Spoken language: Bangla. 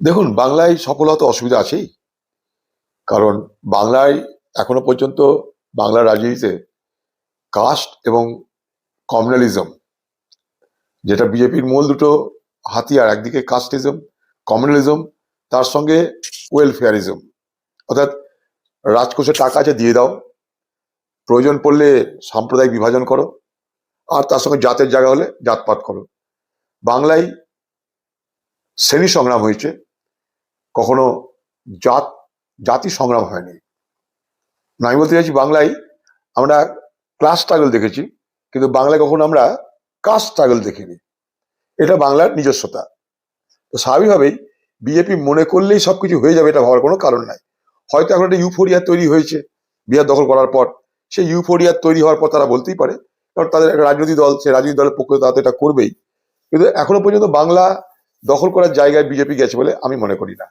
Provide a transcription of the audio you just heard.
দেখুন, বাংলায় সফলতা অসুবিধা আছেই। কারণ বাংলায় এখনো পর্যন্ত বাংলার রাজনীতিতে কাস্ট এবং কমিউনালিজম, যেটা বিজেপির মূল দুটো হাতিয়ার, একদিকে কাস্টিজম, কমিউনালিজম, তার সঙ্গে ওয়েলফেয়ারিজম, অর্থাৎ রাজকোষে টাকা আছে দিয়ে দাও, প্রয়োজন পড়লে সাম্প্রদায়িক বিভাজন করো, আর তার সঙ্গে জাতের জায়গা হলে জাতপাত করো। বাংলায় শ্রেণী সংগ্রাম হয়েছে, কখনো জাতি সংগ্রাম হয়নি। আমি বলতে চাইছি, বাংলায় আমরা ক্লাস স্ট্রাগল দেখেছি, কিন্তু বাংলায় কখনো আমরা কাস্ট স্ট্রাগল দেখিনি। এটা বাংলার নিজস্বতা। তো স্বাভাবিকভাবেই বিজেপি মনে করলেই সবকিছু হয়ে যাবে, এটা ভাবার কোনো কারণ নাই। হয়তো এখন একটা ইউফোরিয়া তৈরি হয়েছে বিহার দখল করার পর। সেই ইউফোরিয়া তৈরি হওয়ার পর তারা বলতেই পারে, কারণ তাদের একটা রাজনৈতিক দল, সেই রাজনৈতিক দলের পক্ষে তারা তো এটা করবেই। কিন্তু এখনো পর্যন্ত বাংলা দখল করার জায়গায় বিজেপি গেছে বলে আমি মনে করি না।